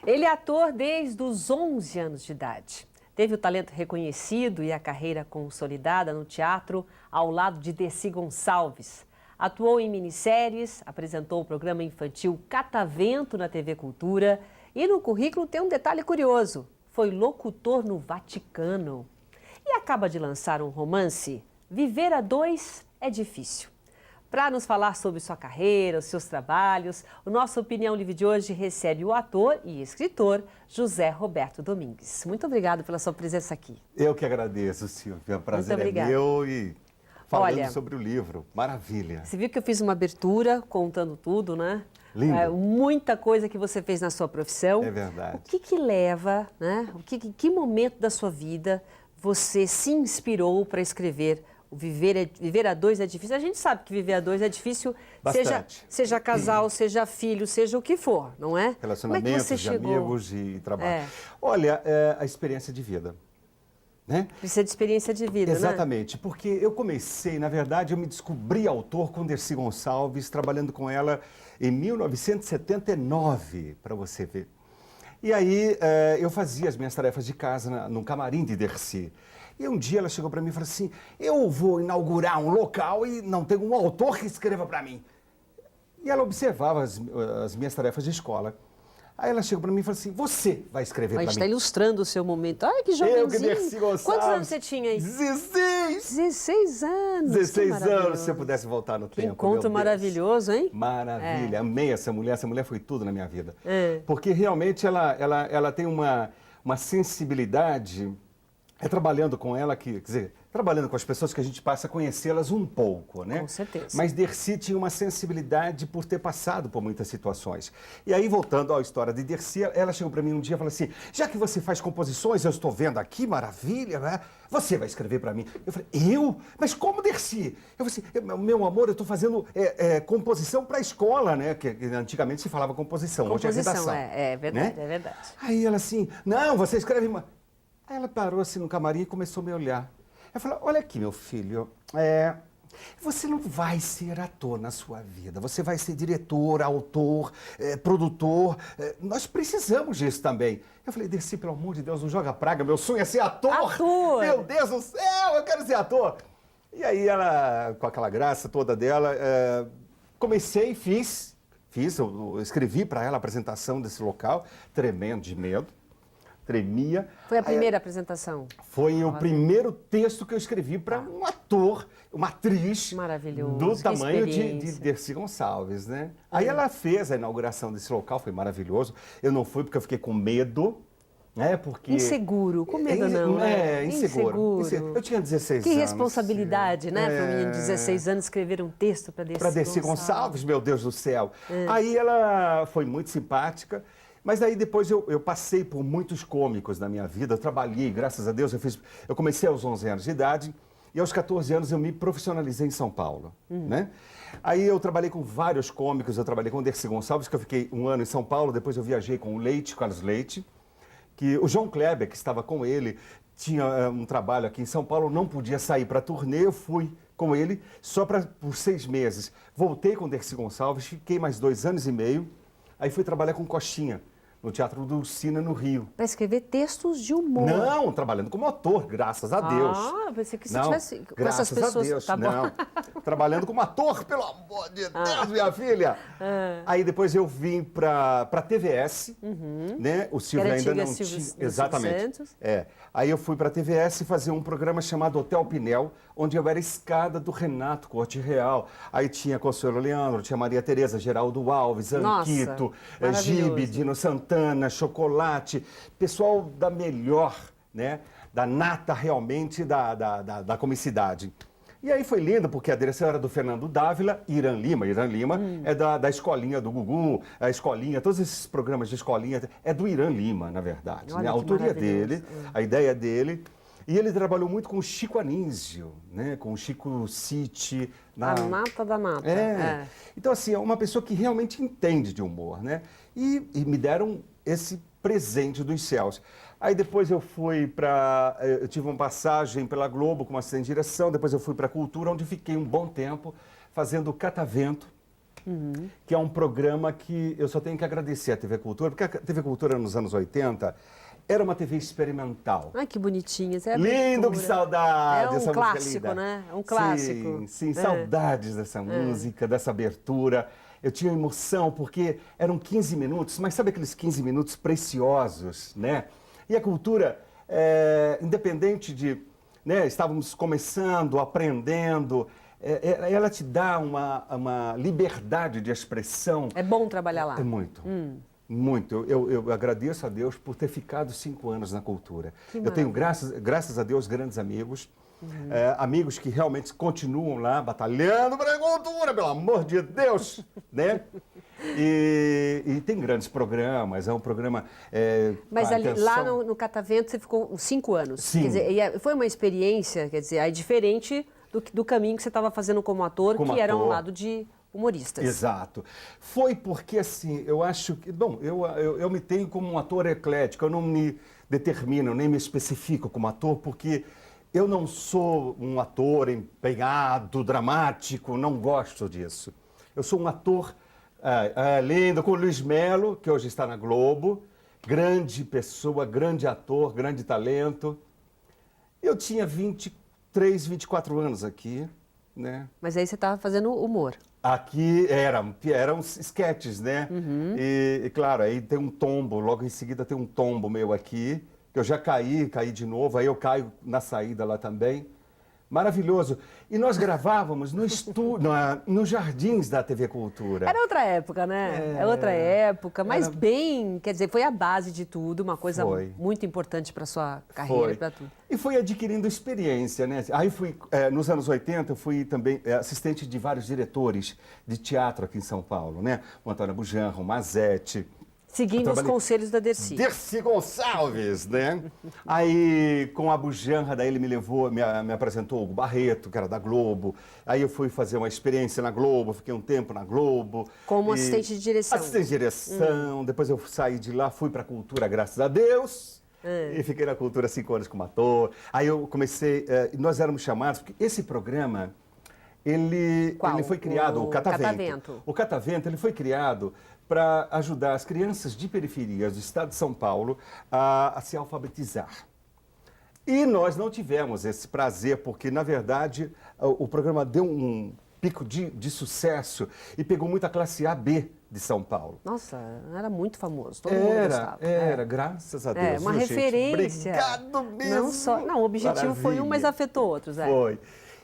Ele é ator desde os 11 anos de idade. Teve o talento reconhecido e a carreira consolidada no teatro ao lado de Dercy Gonçalves. Atuou em minisséries, apresentou o programa infantil Catavento na TV Cultura e no currículo tem um detalhe curioso: foi locutor no Vaticano. E acaba de lançar um romance, Viver a Dois é Difícil. Para nos falar sobre sua carreira, os seus trabalhos, o nosso Opinião Livre de hoje recebe o ator e escritor José Roberto Domingues. Muito obrigado pela sua presença aqui. Eu que agradeço, Silvia. O prazer é meu e falando sobre o livro. Maravilha. Você viu que eu fiz uma abertura contando tudo, né? Lindo. Muita coisa que você fez na sua profissão. É verdade. O que leva, né? Que momento da sua vida você se inspirou para escrever Viver a Dois é Difícil? A gente sabe que viver a dois é difícil, seja casal, seja filho, seja o que for, não é? Relacionamentos, de amigos e trabalho. Olha, a experiência de vida. Né? Precisa de experiência de vida, Exatamente, né? Porque eu comecei, na verdade, eu me descobri autor com Dercy Gonçalves, trabalhando com ela em 1979, para você ver. E aí eu fazia as minhas tarefas de casa no camarim de Dercy. E um dia ela chegou para mim e falou assim: eu vou inaugurar um local e não tem um autor que escreva para mim. E ela observava as minhas tarefas de escola. Aí ela chegou para mim e falou assim: você vai escrever para mim. A gente está ilustrando o seu momento. Ai, que jovenzinho. Eu que Dercy Gonçalves. Quantos anos você tinha aí? 16! 16 anos. 16 anos, se eu pudesse voltar no tempo. Que encontro maravilhoso, hein? Maravilha. Amei essa mulher foi tudo na minha vida. Porque realmente ela tem uma sensibilidade. Trabalhando com ela, quer dizer, trabalhando com as pessoas que a gente passa a conhecê-las um pouco, né? Com certeza. Mas Dercy tinha uma sensibilidade por ter passado por muitas situações. E aí, voltando à história de Dercy, ela chegou para mim um dia e falou assim: já que você faz composições, eu estou vendo aqui, maravilha, né? Você vai escrever para mim. Eu falei: eu? Mas como, Dercy? Eu falei assim: meu amor, eu estou fazendo composição para a escola, né? Que antigamente se falava composição, hoje é redação. É verdade, né? É verdade. Aí ela assim: não, você escreve... Aí ela parou assim no camarim e começou a me olhar. Eu falei: olha aqui, meu filho, você não vai ser ator na sua vida. Você vai ser diretor, autor, produtor. Nós precisamos disso também. Eu falei: Dercy, pelo amor de Deus, não joga praga. Meu sonho é ser ator. Ator! Meu Deus do céu, eu quero ser ator. E aí ela, com aquela graça toda dela, comecei, fiz. Eu escrevi para ela a apresentação desse local, tremendo de medo. Tremia. Foi a primeira apresentação? Foi o primeiro texto que eu escrevi para um ator, uma atriz do tamanho de Dercy Gonçalves, né? Aí ela fez a inauguração desse local, foi maravilhoso. Eu não fui porque eu fiquei com medo, né? Porque... Inseguro, com medo não. Inseguro. Eu tinha 16 anos. Que responsabilidade, né? Para um menino de 16 anos escrever um texto para Dercy Gonçalves. Para Dercy Gonçalves, meu Deus do céu. Aí ela foi muito simpática. Mas aí depois eu passei por muitos cômicos na minha vida, eu trabalhei, graças a Deus, eu comecei aos 11 anos de idade e aos 14 anos eu me profissionalizei em São Paulo, né? Aí eu trabalhei com vários cômicos, eu trabalhei com o Dercy Gonçalves, que eu fiquei um ano em São Paulo, depois eu viajei com o Carlos Leite, que o João Kleber, que estava com ele, tinha um trabalho aqui em São Paulo, não podia sair para turnê, eu fui com ele só por 6 meses. Voltei com o Dercy Gonçalves, fiquei mais 2 anos e meio, aí fui trabalhar com Coxinha, no Teatro Dulcina, no Rio. Para escrever textos de humor. Não, trabalhando como ator, graças a Deus. Ah, pensei que você não, tivesse com graças essas pessoas. A Deus, tá bom. não. Trabalhando como ator, pelo amor de Deus, minha filha. Aí depois eu vim para a TVS, né? O Silvio ainda não tinha. Exatamente. Aí eu fui para a TVS fazer um programa chamado Hotel Pinel, onde eu era escada do Renato Corte Real. Aí tinha Consuelo Leandro, tinha Maria Tereza, Geraldo Alves, Anquito, Gibe, Dino Santana, Chocolate, pessoal da melhor, né? Da nata realmente da comicidade. E aí foi lindo, porque a direção era do Fernando Dávila, Irã Lima é da escolinha do Gugu, a escolinha, todos esses programas de escolinha, é do Irã Lima, na verdade. Né? A autoria dele, a ideia dele. E ele trabalhou muito com o Chico Anísio, né? Com o Chico City. A nata da nata. Então, assim, é uma pessoa que realmente entende de humor, né? E me deram esse presente dos céus. Aí depois eu eu tive uma passagem pela Globo como assistente de direção, depois eu fui para a Cultura, onde fiquei um bom tempo fazendo o Catavento, que é um programa que eu só tenho que agradecer à TV Cultura, porque a TV Cultura nos anos 80 era uma TV experimental. Ai, que bonitinha. Essa é a Lindo, que saudade! É um clássico, né? É um clássico. Sim, saudades dessa música, dessa abertura. Eu tinha emoção, porque eram 15 minutos, mas sabe aqueles 15 minutos preciosos, né? E a Cultura, independente de... né, estávamos começando, aprendendo, ela te dá uma liberdade de expressão. É bom trabalhar lá? É muito. Muito. Eu agradeço a Deus por ter ficado 5 anos na Cultura. Eu tenho, graças a Deus, grandes amigos. Amigos que realmente continuam lá batalhando para a Cultura, pelo amor de Deus, né? E tem grandes programas, é um programa... Mas ali, lá no Catavento você ficou 5 anos. Sim. Quer dizer, foi uma experiência, quer dizer, aí diferente do caminho que você estava fazendo como ator, era um lado de humoristas. Exato. Foi porque, assim, eu acho que... Bom, eu me tenho como um ator eclético, eu não me determino, nem me especifico como ator, porque eu não sou um ator empenhado, dramático, não gosto disso. Eu sou um ator lindo, com o Luiz Melo, que hoje está na Globo, grande pessoa, grande ator, grande talento. Eu tinha 23, 24 anos aqui, né? Mas aí você estava fazendo humor. Aqui eram sketches, né? E, claro, aí tem um tombo, logo em seguida tem um tombo meu aqui, que eu já caí de novo, aí eu caio na saída lá também. Maravilhoso. E nós gravávamos no estúdio, nos jardins da TV Cultura. Era outra época, né? É outra época, mas bem, quer dizer, foi a base de tudo, uma coisa muito importante para sua carreira e para tudo. E fui adquirindo experiência, né? Aí fui, nos anos 80, eu fui também assistente de vários diretores de teatro aqui em São Paulo, né? O Antônio Bujanra, o Mazete. Seguindo os conselhos da Dercy. Dercy Gonçalves, né? Aí, com a Bujanra, daí ele me apresentou o Hugo Barreto, que era da Globo. Aí eu fui fazer uma experiência na Globo, fiquei um tempo na Globo. Como assistente de direção. Assistente de direção. Depois eu saí de lá, fui para a Cultura, graças a Deus. E fiquei na Cultura 5 anos como ator. Aí eu comecei, nós éramos chamados, porque esse programa... Ele foi criado, o Catavento. O Catavento, ele foi criado para ajudar as crianças de periferias do estado de São Paulo a se alfabetizar. E nós não tivemos esse prazer, porque, na verdade, o programa deu um pico de sucesso e pegou muita classe A, B de São Paulo. Nossa, era muito famoso, todo mundo gostava. Graças a Deus. Uma referência. Gente, obrigado mesmo. Não, o objetivo foi um, mas afetou outros. Foi.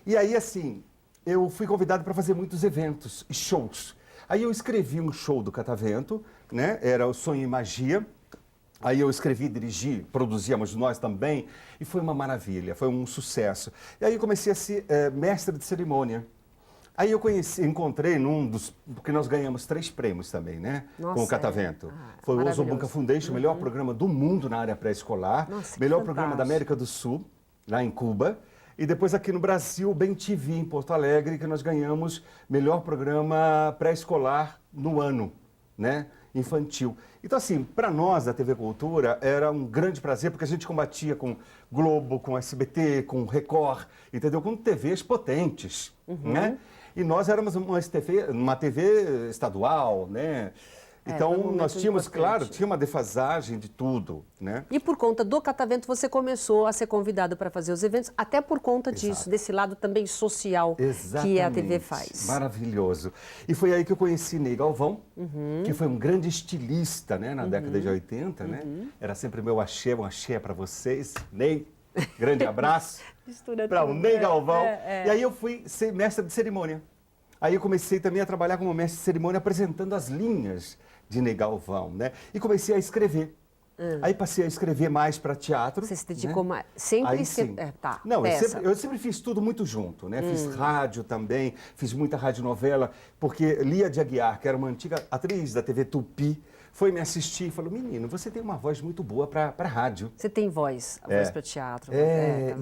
E aí, assim... eu fui convidado para fazer muitos eventos e shows. Aí eu escrevi um show do Catavento, né? Era o Sonho e Magia. Aí eu escrevi, dirigi, produzíamos nós também. E foi uma maravilha, foi um sucesso. E aí eu comecei a ser mestre de cerimônia. Aí eu encontrei porque nós ganhamos 3 prêmios também, né? Nossa, com o Catavento. Foi o Oswald Foundation, melhor programa do mundo na área pré-escolar. Melhor programa da América do Sul, lá em Cuba. E depois aqui no Brasil, o Bem TV, em Porto Alegre, que nós ganhamos melhor programa pré-escolar no ano, né? Infantil. Então, assim, para nós da TV Cultura, era um grande prazer, porque a gente combatia com Globo, com SBT, com Record, entendeu? Com TVs potentes, né? E nós éramos uma TV estadual, né? Então, nós tínhamos, claro, tinha uma defasagem de tudo, né? E por conta do Catavento, você começou a ser convidado para fazer os eventos, até por conta disso, desse lado também social que a TV faz. Maravilhoso. E foi aí que eu conheci Ney Galvão, que foi um grande estilista, né, na década de 80, né? Era sempre meu axé, um axé para vocês. Ney, grande abraço para o Ney Galvão. E aí eu fui ser mestre de cerimônia. Aí eu comecei também a trabalhar como mestre de cerimônia, apresentando as linhas de Ney Galvão, né? E comecei a escrever. Aí passei a escrever mais para teatro. Você se dedicou mais? Sempre aí, sim. Não, eu sempre fiz tudo muito junto, né? Fiz rádio também, fiz muita radionovela, porque Lia de Aguiar, que era uma antiga atriz da TV Tupi, foi me assistir e falou: menino, você tem uma voz muito boa para rádio. Você tem voz, voz para teatro.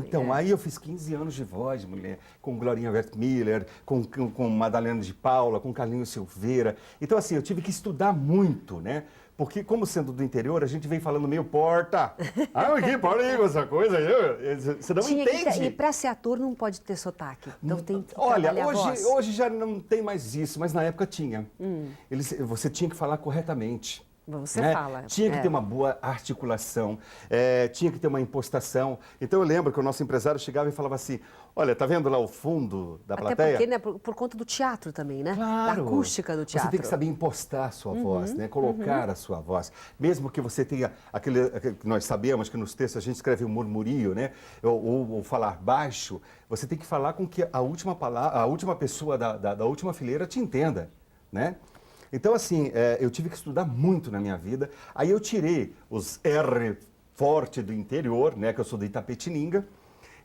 Então, aí eu fiz 15 anos de voz, mulher, com Glorinha Wertmiller, com Madalena de Paula, com Carlinhos Silveira. Então, assim, eu tive que estudar muito, né? Porque, como sendo do interior, a gente vem falando meio porta. Ah, que porta aí com essa coisa aí. Você não entende. E para ser ator não pode ter sotaque. Então tem que Olha, trabalhar a voz. hoje já não tem mais isso, mas na época tinha. Você tinha que falar corretamente. Você né? fala. Tinha que ter uma boa articulação, tinha que ter uma impostação. Então eu lembro que o nosso empresário chegava e falava assim, olha, tá vendo lá o fundo da plateia? Até porque, né, por conta do teatro também, né? Claro. Da acústica do teatro. Você tem que saber impostar a sua voz, né? Colocar a sua voz. Mesmo que você tenha aquele que nós sabemos que nos textos a gente escreve um murmurio, né? Ou falar baixo, você tem que falar com que a última palavra, a última pessoa da última fileira te entenda, né? Então, assim, eu tive que estudar muito na minha vida. Aí eu tirei os R forte do interior, né? Que eu sou de Itapetininga.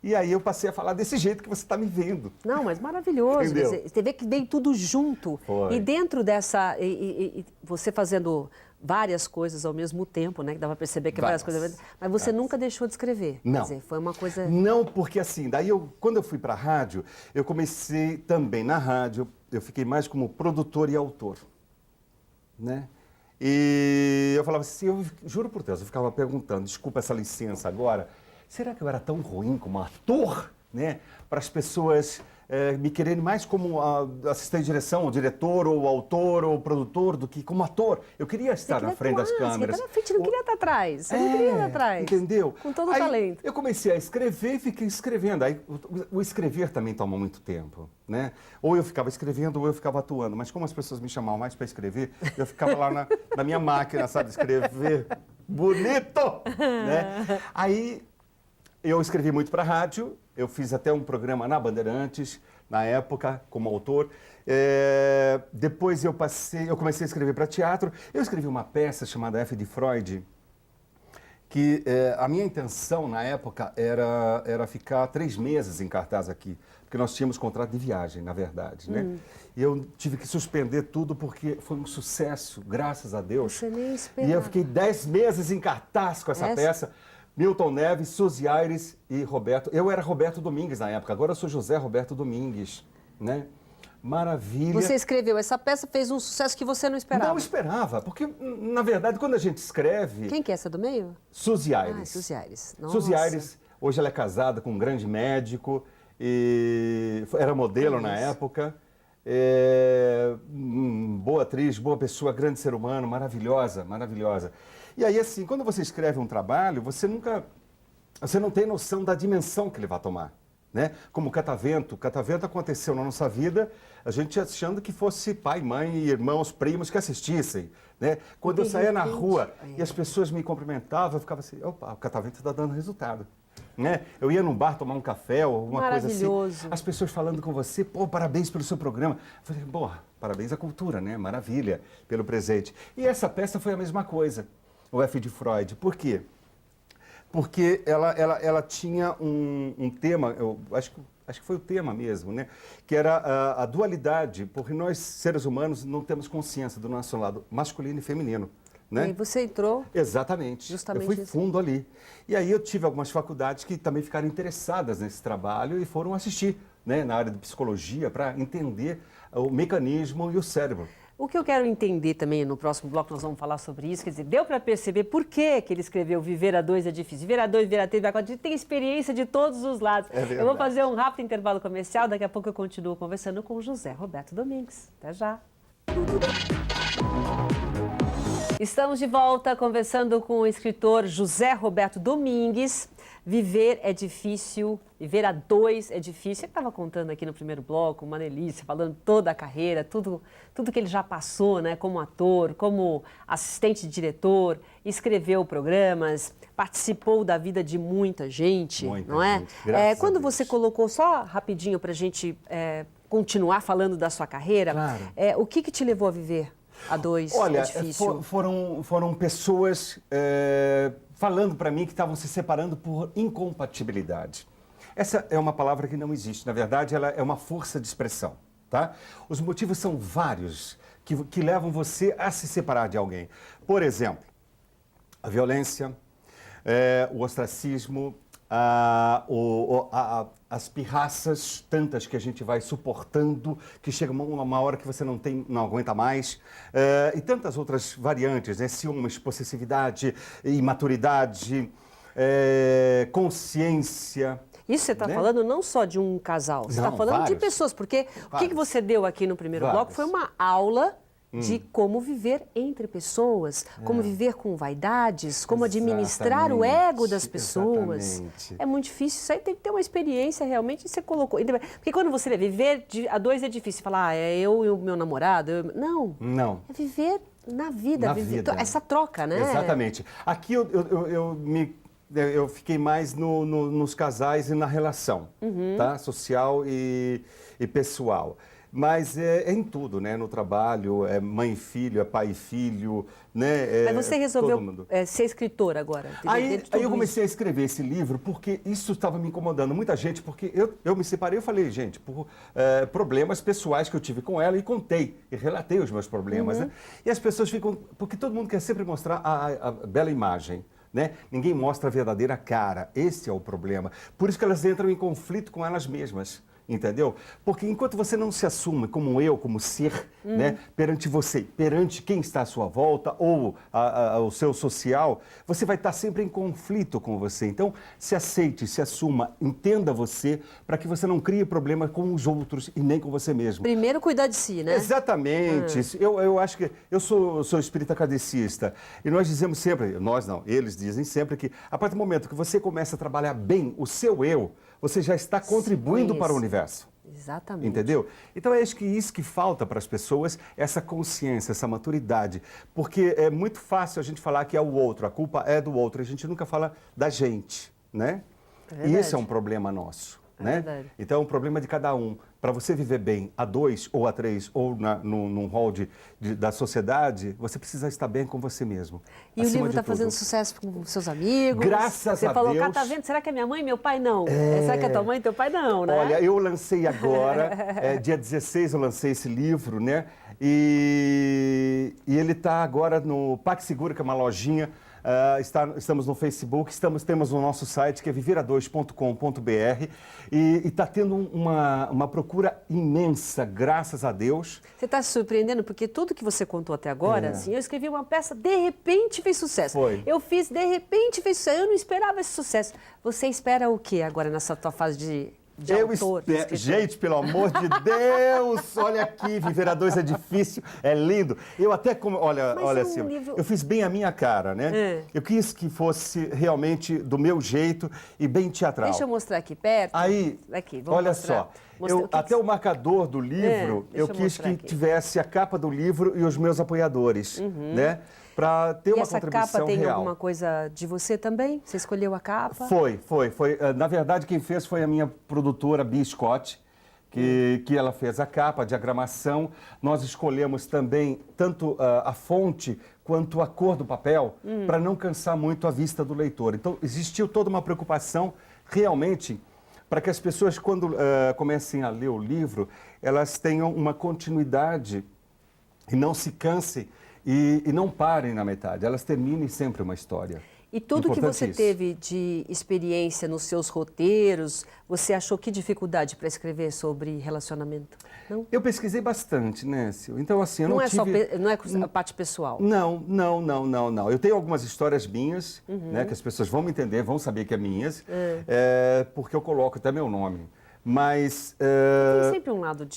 E aí eu passei a falar desse jeito que você está me vendo. Não, mas maravilhoso. Você vê que vem tudo junto. Foi. E dentro dessa... você fazendo várias coisas ao mesmo tempo, né? Que dava para perceber que várias coisas... Mas você nunca deixou de escrever. Não. Quer dizer, foi uma coisa... Não, porque assim, daí quando eu fui para a rádio, eu comecei também na rádio, eu fiquei mais como produtor e autor. Né? E eu falava assim, eu juro por Deus, eu ficava perguntando, desculpa essa licença agora, será que eu era tão ruim como ator, né? Para as pessoas me quererem mais como assistente de direção, ou diretor, ou autor, ou produtor, do que como ator. Eu queria estar na frente das câmeras. Você queria estar na frente, não queria estar atrás. Você não queria estar atrás. Entendeu? Com todo o aí, talento. Eu comecei a escrever e fiquei escrevendo. Aí o escrever também toma muito tempo, né? Ou eu ficava escrevendo ou eu ficava atuando. Mas como as pessoas me chamavam mais para escrever, eu ficava lá na minha máquina, sabe? Escrever bonito, né? Aí eu escrevi muito para a rádio. Eu fiz até um programa na Bandeirantes, na época, como autor. Depois eu comecei a escrever para teatro. Eu escrevi uma peça chamada F de Freud, que a minha intenção na época era ficar 3 meses em cartaz aqui, porque nós tínhamos contrato de viagem, na verdade, né? E eu tive que suspender tudo porque foi um sucesso, graças a Deus. Você nem esperava. E eu fiquei 10 meses em cartaz com essa peça. Milton Neves, Suzy Aires e Roberto. Eu era Roberto Domingues na época, agora eu sou José Roberto Domingues, né? Maravilha. Você escreveu essa peça, fez um sucesso que você não esperava. Não esperava, porque, na verdade, quando a gente escreve... Quem que é essa do meio? Suzy Aires. Suzy Aires. Suzy Aires, hoje ela é casada com um grande médico, e era modelo na época. Boa atriz, boa pessoa, grande ser humano, maravilhosa, maravilhosa. E aí, assim, quando você escreve um trabalho, você não tem noção da dimensão que ele vai tomar, né? Como o Catavento. O Catavento aconteceu na nossa vida, a gente achando que fosse pai, mãe, irmãos, primos que assistissem, né? Quando eu saía na rua e as pessoas me cumprimentavam, eu ficava assim, opa, o Catavento está dando resultado. Né? Eu ia num bar tomar um café ou alguma coisa assim, as pessoas falando com você, pô, parabéns pelo seu programa. Eu falei, pô, parabéns à cultura, né? Maravilha pelo presente. E essa peça foi a mesma coisa, o F de Freud. Por quê? Porque ela tinha um tema, eu acho que foi o tema mesmo, né? Que era a dualidade, porque nós, seres humanos, não temos consciência do nosso lado masculino e feminino. Né? E você entrou? Exatamente. Justamente eu fui fundo ali. E aí eu tive algumas faculdades que também ficaram interessadas nesse trabalho e foram assistir, né, na área de psicologia para entender o mecanismo e o cérebro. O que eu quero entender também, no próximo bloco nós vamos falar sobre isso, quer dizer, deu para perceber por que ele escreveu Viver a Dois é difícil. Viver a dois, viver a três, viver a quatro, a gente tem experiência de todos os lados. É verdade. Eu vou fazer um rápido intervalo comercial, daqui a pouco eu continuo conversando com o José Roberto Domingues. Até já. Estamos de volta conversando com o escritor José Roberto Domingues. Viver é difícil, viver a dois é difícil. Ele estava contando aqui no primeiro bloco, uma delícia, falando toda a carreira, tudo que ele já passou, né, como ator, como assistente de diretor, escreveu programas, participou da vida de muita gente, não é? Quando você colocou, só rapidinho para a gente continuar falando da sua carreira, claro. O que te levou a viver a dois? Olha, é difícil? Foram pessoas falando para mim que estavam se separando por incompatibilidade. Essa é uma palavra que não existe. Na verdade, ela é uma força de expressão, tá? Os motivos são vários que levam você a se separar de alguém. Por exemplo, a violência, o ostracismo, as pirraças tantas que a gente vai suportando, que chega uma hora que você não aguenta mais, e tantas outras variantes, né? Ciúmes, possessividade, imaturidade, consciência. Isso você está falando não só de um casal, você está falando de pessoas, porque o que você deu aqui no primeiro bloco foi uma aula de como viver entre pessoas, como viver com vaidades, como administrar o ego das pessoas. Exatamente. É muito difícil, isso aí tem que ter uma experiência realmente, e você colocou. Porque quando você vê, viver a dois é difícil, falar, é eu e o meu namorado. Não. É viver na vida, essa troca, né? Exatamente. Aqui eu fiquei mais nos casais e na relação, tá? Social e pessoal. Mas é em tudo, né? No trabalho, é mãe e filho, é pai e filho, né? Mas você resolveu ser escritor agora? Aí eu comecei a escrever esse livro porque isso estava me incomodando. Muita gente, porque eu me separei, eu falei, gente, por problemas pessoais que eu tive com ela e contei, e relatei os meus problemas, né? E as pessoas ficam... Porque todo mundo quer sempre mostrar a bela imagem, né? Ninguém mostra a verdadeira cara. Esse é o problema. Por isso que elas entram em conflito com elas mesmas. Entendeu? Porque enquanto você não se assume como eu, como ser, né, perante você, perante quem está à sua volta ou o seu social, você vai estar sempre em conflito com você. Então, se aceite, se assuma, entenda você, para que você não crie problema com os outros e nem com você mesmo. Primeiro, cuidar de si, né? Exatamente. Eu acho que... Eu sou espírita kardecista e nós dizemos sempre, nós não, eles dizem sempre que a partir do momento que você começa a trabalhar bem o seu eu, você já está contribuindo para o universo. Exatamente. Entendeu? Então é isso que falta para as pessoas, essa consciência, essa maturidade. Porque é muito fácil a gente falar que é o outro, a culpa é do outro, a gente nunca fala da gente, né? E esse é um problema nosso, né? Verdade. Então é um problema de cada um. Para você viver bem a dois ou a três ou num rol da sociedade, você precisa estar bem com você mesmo. E o livro está fazendo sucesso com seus amigos? Graças a Deus. Você falou, cá, tá vendo? Será que é minha mãe e meu pai? Não. Será que é tua mãe e teu pai? Não, né? Olha, eu lancei agora, dia 16 eu lancei esse livro, né? E ele está agora no PagSeguro, que é uma lojinha. Estamos no Facebook, temos o nosso site que é vivera2.com.br e está tendo uma procura imensa, graças a Deus. Você está se surpreendendo porque tudo que você contou até agora, assim, eu escrevi uma peça, de repente fez sucesso. Foi. Eu fiz, de repente fez sucesso. Eu não esperava esse sucesso. Você espera o quê agora nessa tua fase de autor? Gente, pelo amor de Deus, olha aqui, Vivera 2 é difícil, é lindo. Eu até, olha assim, eu fiz bem a minha cara, né? Eu quis que fosse realmente do meu jeito e bem teatral. Deixa eu mostrar aqui perto. Aí, aqui, olha só, até o marcador do livro, eu quis que tivesse a capa do livro e os meus apoiadores, né? Para ter uma contribuição real. Essa capa tem alguma coisa de você também? Você escolheu a capa? Foi. Na verdade, quem fez foi a minha produtora, Bia Scott, que ela fez a capa, a diagramação. Nós escolhemos também tanto a fonte quanto a cor do papel, para não cansar muito a vista do leitor. Então, existiu toda uma preocupação, realmente, para que as pessoas, quando comecem a ler o livro, elas tenham uma continuidade e não se cansem. E não parem na metade, elas terminem sempre uma história. E tudo que você teve de experiência nos seus roteiros, você achou que dificuldade para escrever sobre relacionamento? Não? Eu pesquisei bastante, né, Sil? Então, assim, eu não tive... Não é a parte pessoal? Não. Eu tenho algumas histórias minhas, né, que as pessoas vão me entender, vão saber que é minhas, porque eu coloco até meu nome. Mas... Tem sempre um lado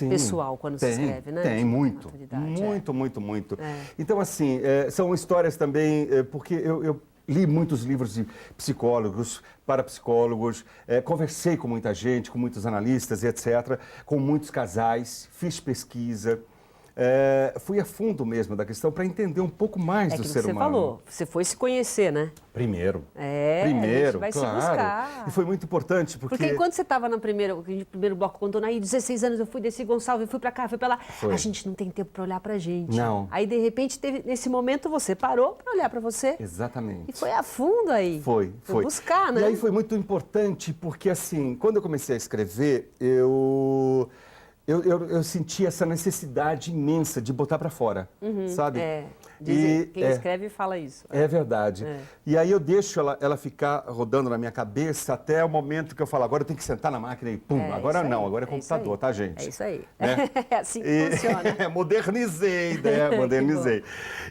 pessoal quando se escreve, né? Tem, muito. Então, assim, são histórias também, porque eu li muitos livros de psicólogos, parapsicólogos, conversei com muita gente, com muitos analistas e etc., com muitos casais, fiz pesquisa. Fui a fundo mesmo da questão para entender um pouco mais do ser humano. Você falou, você foi se conhecer, né? Primeiro, a gente vai claro. Se buscar. E foi muito importante porque... Porque enquanto você estava no primeiro bloco, quando aí 16 anos eu fui desse Gonçalves, fui para cá, fui para lá, a gente não tem tempo para olhar para a gente. Não. Aí de repente nesse momento você parou para olhar para você. Exatamente. E foi a fundo aí. Foi buscar, né? E aí foi muito importante porque assim, quando eu comecei a escrever, eu eu senti essa necessidade imensa de botar para fora, sabe? Quem escreve fala isso. É verdade. E aí eu deixo ela ficar rodando na minha cabeça até o momento que eu falo, agora eu tenho que sentar na máquina e pum, agora não, agora é computador, tá, gente? É isso aí. Né? É assim que funciona. Modernizei, né? Modernizei.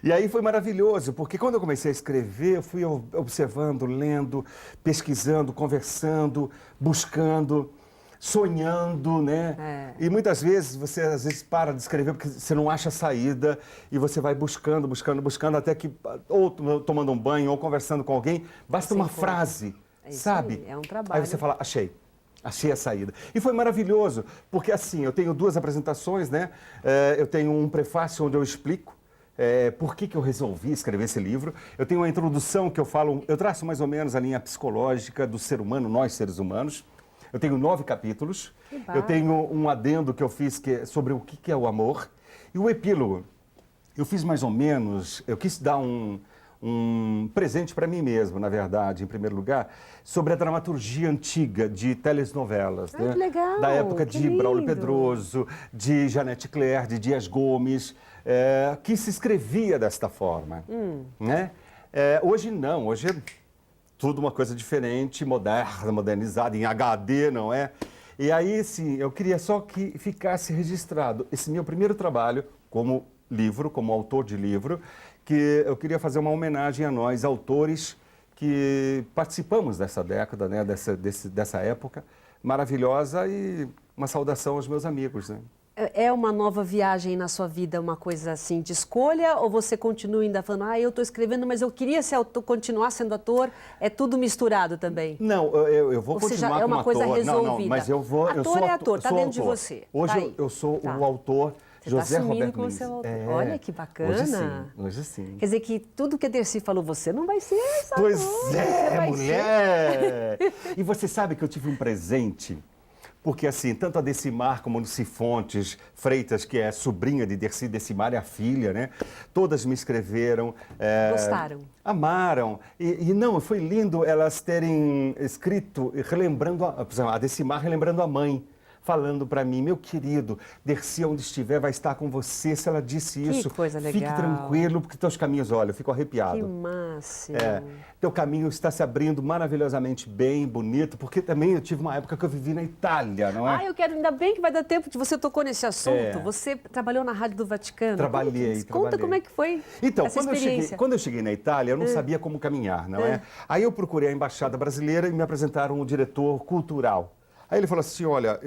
E aí foi maravilhoso, porque quando eu comecei a escrever, eu fui observando, lendo, pesquisando, conversando, buscando, sonhando, né? E muitas vezes você às vezes para de escrever porque você não acha saída e você vai buscando, buscando, buscando até que ou tomando um banho ou conversando com alguém, basta uma frase, sabe? Aí, é um trabalho. Aí você fala, achei a saída. E foi maravilhoso, porque assim, eu tenho 2 apresentações, né? Eu tenho um prefácio onde eu explico por que eu resolvi escrever esse livro. Eu tenho uma introdução que eu traço mais ou menos a linha psicológica do ser humano, nós seres humanos. Eu tenho 9 capítulos. Eu tenho um adendo que eu fiz sobre o que é o amor. E o epílogo, eu fiz mais ou menos, eu quis dar um presente para mim mesmo, na verdade, em primeiro lugar, sobre a dramaturgia antiga de telenovelas. Né? Que legal! Da época de Braulio Pedroso, de Janete Claire, de Dias Gomes, que se escrevia desta forma. Né? Hoje não, hoje é tudo uma coisa diferente, moderna, modernizada, em HD, não é? E aí, sim, eu queria só que ficasse registrado esse meu primeiro trabalho como livro, como autor de livro, que eu queria fazer uma homenagem a nós, autores que participamos dessa década, né, dessa época maravilhosa, e uma saudação aos meus amigos, né? É uma nova viagem na sua vida, uma coisa assim de escolha, ou você continua ainda falando, eu estou escrevendo, mas eu queria continuar sendo ator? É tudo misturado também? Não, eu vou continuar como ator. É uma coisa resolvida? Não, mas eu vou... Ator é ator, está dentro de você. Hoje eu sou o autor José Roberto Lins. Você está assumindo como seu autor. Olha que bacana. Hoje sim. Quer dizer que tudo que a Dercy falou, você não vai ser essa. Pois mulher! E você sabe que eu tive um presente... Porque, assim, tanto a Decimar como a Lucy Fontes Freitas, que é sobrinha de Dercy, Decimar é a filha, né? Todas me escreveram. Gostaram? Amaram. E não, foi lindo elas terem escrito, relembrando, a Decimar relembrando a mãe. Falando para mim, meu querido, Dercy, onde estiver, vai estar com você. Se ela disse isso, que coisa legal. Fique tranquilo, porque teus caminhos, olha, eu fico arrepiado. Que máximo. Teu caminho está se abrindo maravilhosamente bem, bonito, porque também eu tive uma época que eu vivi na Itália, não é? Eu quero, ainda bem que vai dar tempo de você tocou nesse assunto. Você trabalhou na Rádio do Vaticano. Trabalhei. Conta como é que foi essa experiência. Quando eu cheguei na Itália, eu não sabia como caminhar, não é? Aí eu procurei a Embaixada Brasileira e me apresentaram o diretor cultural. Aí ele falou assim, olha,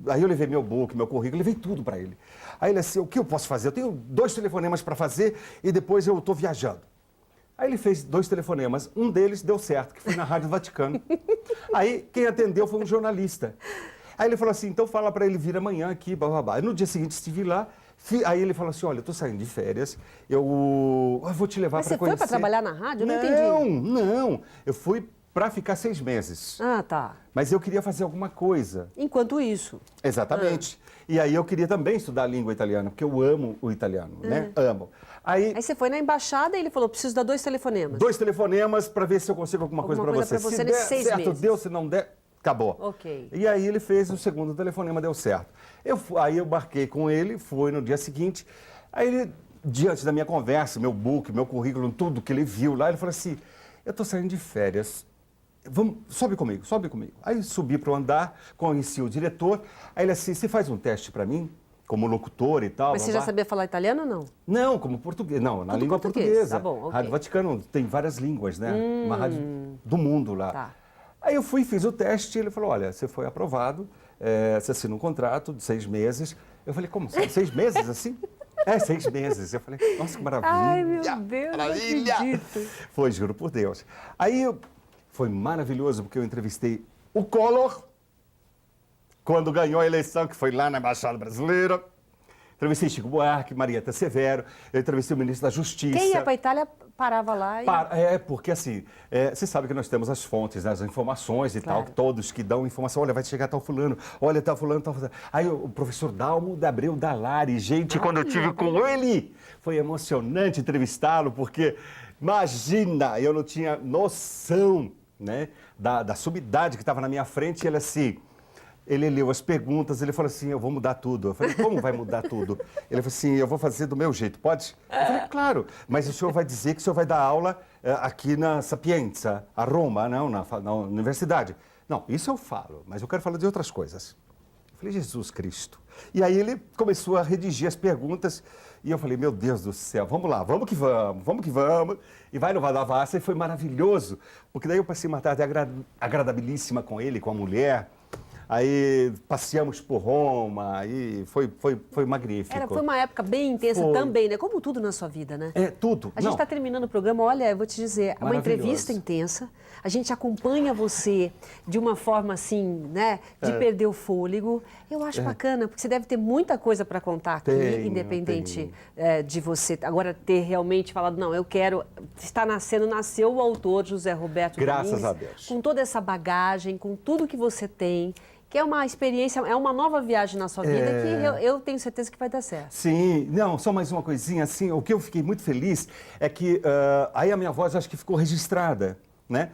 aí eu levei meu book, meu currículo, levei tudo para ele. Aí ele assim, o que eu posso fazer? Eu tenho 2 telefonemas para fazer e depois eu estou viajando. Aí ele fez 2 telefonemas, um deles deu certo, que foi na Rádio Vaticano. Aí quem atendeu foi um jornalista. Aí ele falou assim, então fala para ele vir amanhã aqui, bababá. No dia seguinte estive lá, aí ele falou assim, olha, eu estou saindo de férias, eu vou te levar para conhecer. Mas você foi para trabalhar na rádio? Eu não entendi. Não, eu fui para ficar 6 meses. Tá. Mas eu queria fazer alguma coisa. Enquanto isso. Exatamente. E aí eu queria também estudar a língua italiana, porque eu amo o italiano, né? Amo. Aí você foi na embaixada e ele falou, preciso dar 2 telefonemas. 2 telefonemas para ver se eu consigo alguma coisa para você. Se der certo, meses. Deu, se não der, acabou. Ok. E aí ele fez o segundo telefonema, deu certo. Aí eu marquei com ele, foi no dia seguinte. Aí ele, diante da minha conversa, meu book, meu currículo, tudo que ele viu lá, ele falou assim, eu estou saindo de férias. Sobe comigo. Aí subi para o andar, conheci o diretor, aí ele assim, você faz um teste para mim, como locutor e tal. Mas você já sabia falar italiano ou não? Não, como português, não, na língua portuguesa. Tá bom, okay. Rádio Vaticano tem várias línguas, né? Uma rádio do mundo lá. Tá. Aí eu fui, fiz o teste, ele falou, olha, você foi aprovado, você assina um contrato de 6 meses. Eu falei, como, 6 meses assim? 6 meses. Eu falei, nossa, que maravilha. Ai, meu Deus, maravilha. Não acredito. Foi, juro por Deus. Aí foi maravilhoso, porque eu entrevistei o Collor, quando ganhou a eleição, que foi lá na Embaixada Brasileira. Entrevistei Chico Buarque, Marieta Severo, eu entrevistei o ministro da Justiça. Quem ia para a Itália parava lá e... porque assim, você sabe que nós temos as fontes, né, as informações e tal, todos que dão informação, olha, vai chegar tal fulano, olha, tal fulano, tal fulano. Aí o professor Dalmo da Abreu Dalari, gente, quando eu tive com ele, foi emocionante entrevistá-lo, porque, imagina, eu não tinha noção, né, da sumidade que estava na minha frente, e ele assim... ele leu as perguntas, ele falou assim, eu vou mudar tudo. Eu falei, como vai mudar tudo? Ele falou assim, eu vou fazer do meu jeito, pode? Eu falei, claro, mas o senhor vai dizer que o senhor vai dar aula aqui na Sapienza, a Roma, não, na universidade. Não, isso eu falo, mas eu quero falar de outras coisas. Eu falei, Jesus Cristo. E aí ele começou a redigir as perguntas e eu falei, meu Deus do céu, vamos lá, vamos que vamos. E vai no Vadavassa e foi maravilhoso, porque daí eu passei uma tarde agradabilíssima com ele, com a mulher. Aí passeamos por Roma e foi magnífico. Foi uma época bem intensa também, né? Como tudo na sua vida, né? Tudo. A gente está terminando o programa, olha, eu vou te dizer, é uma entrevista intensa. A gente acompanha você de uma forma assim, né? De perder o fôlego. Eu acho bacana, porque você deve ter muita coisa para contar aqui, independente de você agora ter realmente falado, não, eu quero, nasceu o autor José Roberto Graças Domingues, a Deus. com toda essa bagagem, com tudo que você tem, que é uma experiência, é uma nova viagem na sua vida que eu tenho certeza que vai dar certo. Sim, não, só mais uma coisinha, assim, o que eu fiquei muito feliz é que aí a minha voz acho que ficou registrada, né?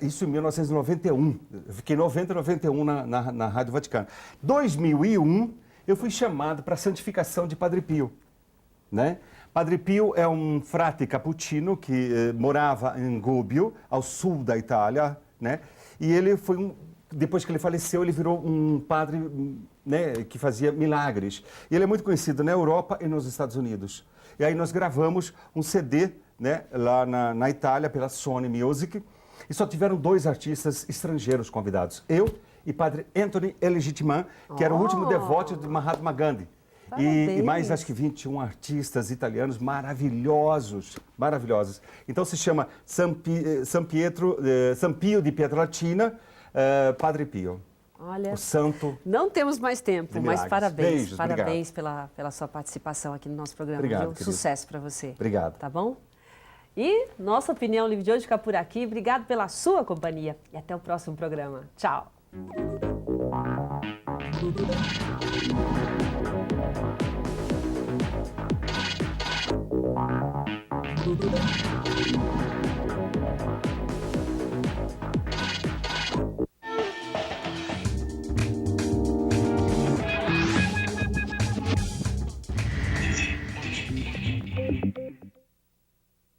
Isso em 1991, eu fiquei 91 na Rádio Vaticano. 2001, eu fui chamado para a santificação de Padre Pio, né? Padre Pio é um frate cappuccino que morava em Gubbio, ao sul da Itália, né? E ele foi depois que ele faleceu, ele virou um padre, né, que fazia milagres. E ele é muito conhecido na Europa e nos Estados Unidos. E aí nós gravamos um CD, né, lá na Itália, pela Sony Music, e só tiveram 2 artistas estrangeiros convidados. Eu e Padre Anthony Elegitiman, que era o último devoto de Mahatma Gandhi. E mais, acho que 21 artistas italianos maravilhosos, maravilhosos. Então se chama San Pio di Pietrelcina, Padre Pio. Olha, o santo. Não temos mais tempo, mas parabéns. Beijos, parabéns pela sua participação aqui no nosso programa. Obrigado, viu? Sucesso para você. Obrigado. Tá bom? E nossa opinião livre de hoje fica por aqui. Obrigado pela sua companhia e até o próximo programa. Tchau.